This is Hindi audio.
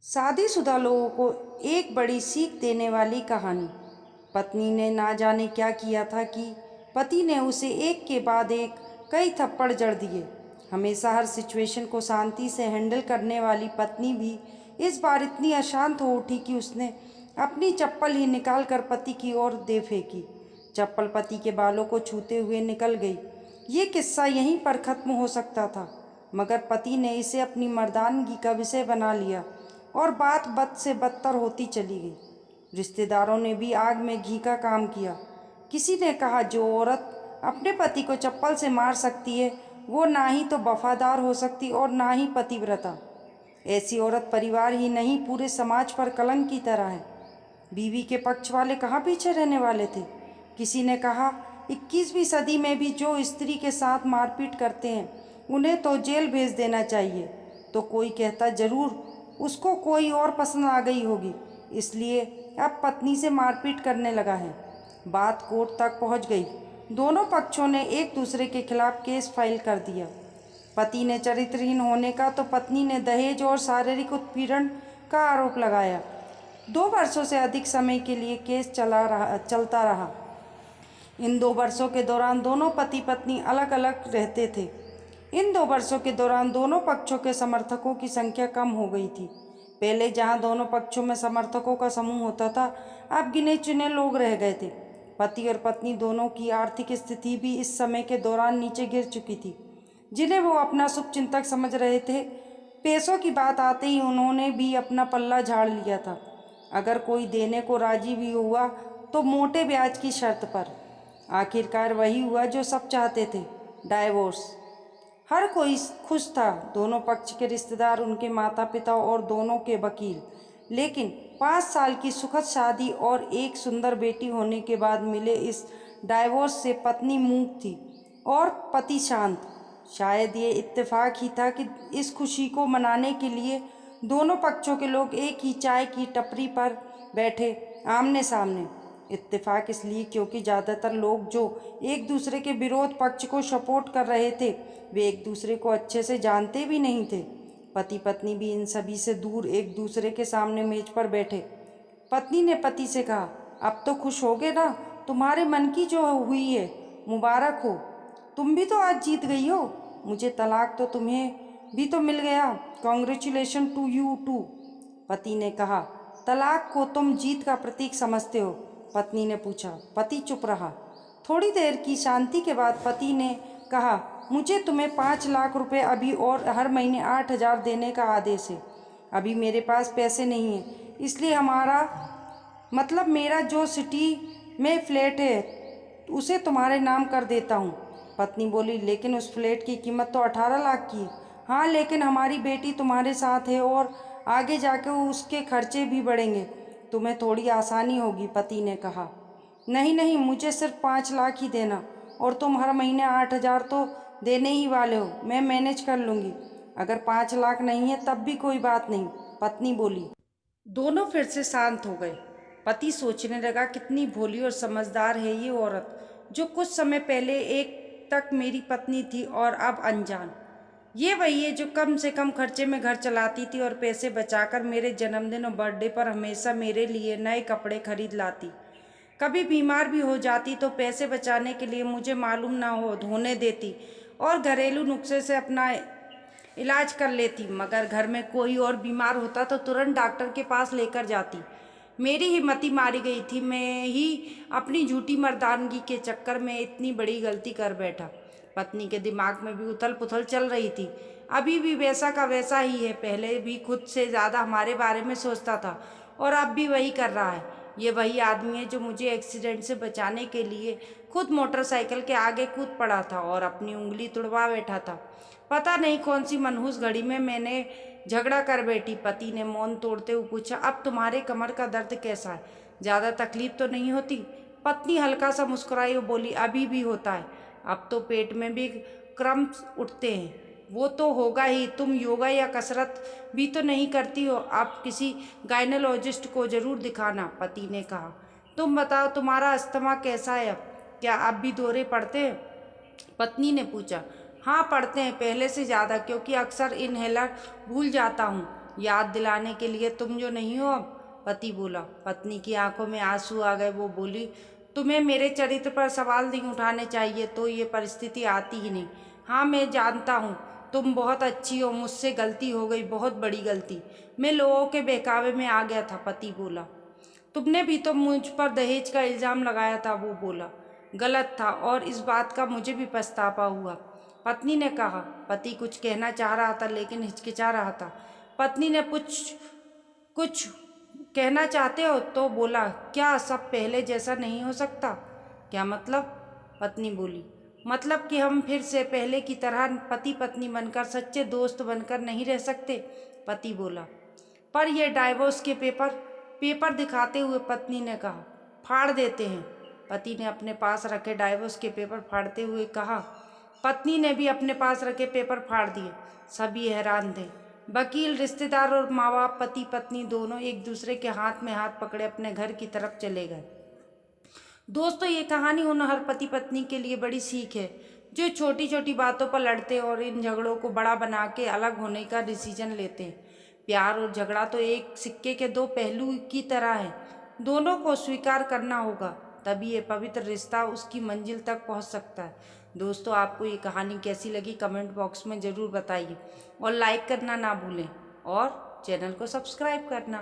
शादीशुदा लोगों को एक बड़ी सीख देने वाली कहानी। पत्नी ने ना जाने क्या किया था कि पति ने उसे एक के बाद एक कई थप्पड़ जड़ दिए। हमेशा हर सिचुएशन को शांति से हैंडल करने वाली पत्नी भी इस बार इतनी अशांत हो उठी कि उसने अपनी चप्पल ही निकाल कर पति की ओर दे फेंकी। चप्पल पति के बालों को छूते हुए निकल गई। ये किस्सा यहीं पर ख़त्म हो सकता था, मगर पति ने इसे अपनी मर्दानगी का विषय बना लिया और बात बद से बदतर होती चली गई। रिश्तेदारों ने भी आग में घी का काम किया। किसी ने कहा, जो औरत अपने पति को चप्पल से मार सकती है वो ना ही तो वफादार हो सकती और ना ही पतिव्रता। ऐसी औरत परिवार ही नहीं पूरे समाज पर कलंक की तरह है। बीवी के पक्ष वाले कहाँ पीछे रहने वाले थे। किसी ने कहा, 21वीं सदी में भी जो स्त्री के साथ मारपीट करते हैं उन्हें तो जेल भेज देना चाहिए। तो कोई कहता, जरूर उसको कोई और पसंद आ गई होगी, इसलिए अब पत्नी से मारपीट करने लगा है। बात कोर्ट तक पहुंच गई। दोनों पक्षों ने एक दूसरे के खिलाफ केस फाइल कर दिया। पति ने चरित्रहीन होने का तो पत्नी ने दहेज और शारीरिक उत्पीड़न का आरोप लगाया। 2 वर्षों से अधिक समय के लिए केस चलता रहा। इन 2 वर्षों के दौरान दोनों पति पत्नी अलग अलग रहते थे। इन 2 वर्षों के दौरान दोनों पक्षों के समर्थकों की संख्या कम हो गई थी। पहले जहां दोनों पक्षों में समर्थकों का समूह होता था, अब गिने चुने लोग रह गए थे। पति और पत्नी दोनों की आर्थिक स्थिति भी इस समय के दौरान नीचे गिर चुकी थी, जिन्हें वो अपना शुभचिंतक समझ रहे थे। पैसों की बात आते ही उन्होंने भी अपना पल्ला झाड़ लिया था। अगर कोई देने को राजी भी हुआ तो मोटे ब्याज की शर्त पर। आखिरकार वही हुआ जो सब चाहते थे, डाइवोर्स। हर कोई खुश था, दोनों पक्ष के रिश्तेदार, उनके माता पिता और दोनों के वकील। लेकिन 5 साल की सुखद शादी और एक सुंदर बेटी होने के बाद मिले इस डाइवोर्स से पत्नी मूक थी और पति शांत। शायद ये इत्तेफाक ही था कि इस खुशी को मनाने के लिए दोनों पक्षों के लोग एक ही चाय की टपरी पर बैठे आमने सामने। इत्तेफाक इसलिए क्योंकि ज़्यादातर लोग जो एक दूसरे के विरोध पक्ष को सपोर्ट कर रहे थे वे एक दूसरे को अच्छे से जानते भी नहीं थे। पति पत्नी भी इन सभी से दूर एक दूसरे के सामने मेज पर बैठे। पत्नी ने पति से कहा, अब तो खुश होगे ना, तुम्हारे मन की जो हुई है, मुबारक हो, तुम भी तो आज जीत गई हो। मुझे तलाक तो तुम्हें भी तो मिल गया, कॉन्ग्रेचुलेशन टू यू टू। पति ने कहा, तलाक को तुम जीत का प्रतीक समझते हो? पत्नी ने पूछा। पति चुप रहा। थोड़ी देर की शांति के बाद पति ने कहा, मुझे तुम्हें 5 लाख रुपए अभी और हर महीने 8,000 देने का आदेश है। अभी मेरे पास पैसे नहीं हैं, इसलिए मेरा जो सिटी में फ्लैट है उसे तुम्हारे नाम कर देता हूँ। पत्नी बोली, लेकिन उस फ्लैट की कीमत तो 18 लाख की है। हाँ, लेकिन हमारी बेटी तुम्हारे साथ है और आगे जाकर उसके खर्चे भी बढ़ेंगे, तुम्हें थोड़ी आसानी होगी। पति ने कहा, नहीं नहीं, मुझे सिर्फ 5 लाख ही देना, और तुम हर महीने 8,000 तो देने ही वाले हो, मैं मैनेज कर लूँगी। अगर 5 लाख नहीं है तब भी कोई बात नहीं, पत्नी बोली। दोनों फिर से शांत हो गए। पति सोचने लगा, कितनी भोली और समझदार है ये औरत, जो कुछ समय पहले एक तक मेरी पत्नी थी और अब अनजान। ये वही है जो कम से कम खर्चे में घर चलाती थी और पैसे बचाकर मेरे जन्मदिन और बर्थडे पर हमेशा मेरे लिए नए कपड़े खरीद लाती। कभी बीमार भी हो जाती तो पैसे बचाने के लिए मुझे मालूम ना होने देती और घरेलू नुस्खे से अपना इलाज कर लेती। मगर घर में कोई और बीमार होता तो तुरंत डॉक्टर के पास लेकर जाती। मेरी हिम्मती मारी गई थी, मैं ही अपनी झूठी मर्दानगी के चक्कर में इतनी बड़ी गलती कर बैठा। पत्नी के दिमाग में भी उथल पुथल चल रही थी। अभी भी वैसा का वैसा ही है, पहले भी खुद से ज़्यादा हमारे बारे में सोचता था और अब भी वही कर रहा है। ये वही आदमी है जो मुझे एक्सीडेंट से बचाने के लिए खुद मोटरसाइकिल के आगे कूद पड़ा था और अपनी उंगली तुड़वा बैठा था। पता नहीं कौन सी मनहूस घड़ी में मैंने झगड़ा कर बैठी। पति ने मौन तोड़ते हुए पूछा, अब तुम्हारे कमर का दर्द कैसा है? ज़्यादा तकलीफ तो नहीं होती? पत्नी हल्का सा मुस्कुराई और बोली, अभी भी होता है, अब तो पेट में भी क्रम्स उठते हैं। वो तो होगा ही, तुम योगा या कसरत भी तो नहीं करती हो, आप किसी गायनोलॉजिस्ट को ज़रूर दिखाना। पति ने कहा, तुम बताओ तुम्हारा अस्थमा कैसा है, अब क्या अब भी दौरे पड़ते हैं? पत्नी ने पूछा। हाँ पड़ते हैं, पहले से ज़्यादा, क्योंकि अक्सर इनहेलर भूल जाता हूँ। याद दिलाने के लिए तुम जो नहीं हो अब। पति बोला। पत्नी की आंखों में आंसू आ गए। वो बोली, तुम्हें मेरे चरित्र पर सवाल नहीं उठाने चाहिए तो ये परिस्थिति आती ही नहीं। हाँ, मैं जानता हूँ तुम बहुत अच्छी हो, मुझसे गलती हो गई, बहुत बड़ी गलती। मैं लोगों के बहकावे में आ गया था। पति बोला। तुमने भी तो मुझ पर दहेज का इल्ज़ाम लगाया था। वो बोला। गलत था और इस बात का मुझे भी पछतावा हुआ। पत्नी ने कहा। पति कुछ कहना चाह रहा था लेकिन हिचकिचा रहा था। पत्नी ने कुछ कहना चाहते हो तो बोला, क्या सब पहले जैसा नहीं हो सकता? क्या मतलब? पत्नी बोली। मतलब कि हम फिर से पहले की तरह पति पत्नी बनकर, सच्चे दोस्त बनकर नहीं रह सकते? पति बोला। पर ये डाइवोर्स के पेपर दिखाते हुए पत्नी ने कहा। फाड़ देते हैं। पति ने अपने पास रखे डाइवोर्स के पेपर फाड़ते हुए कहा। पत्नी ने भी अपने पास रखे पेपर फाड़ दिए। सभी हैरान थे। वकील, रिश्तेदार और माँ बाप, पति पत्नी दोनों एक दूसरे के हाथ में हाथ पकड़े अपने घर की तरफ चले गए। दोस्तों, ये कहानी उन हर पति पत्नी के लिए बड़ी सीख है जो छोटी छोटी बातों पर लड़ते और इन झगड़ों को बड़ा बना के अलग होने का डिसीजन लेते हैं। प्यार और झगड़ा तो एक सिक्के के दो पहलू की तरह है। दोनों को स्वीकार करना होगा, तभी ये पवित्र रिश्ता उसकी मंजिल तक पहुंच सकता है। दोस्तों, आपको ये कहानी कैसी लगी कमेंट बॉक्स में ज़रूर बताइए और लाइक करना ना भूलें और चैनल को सब्सक्राइब करना।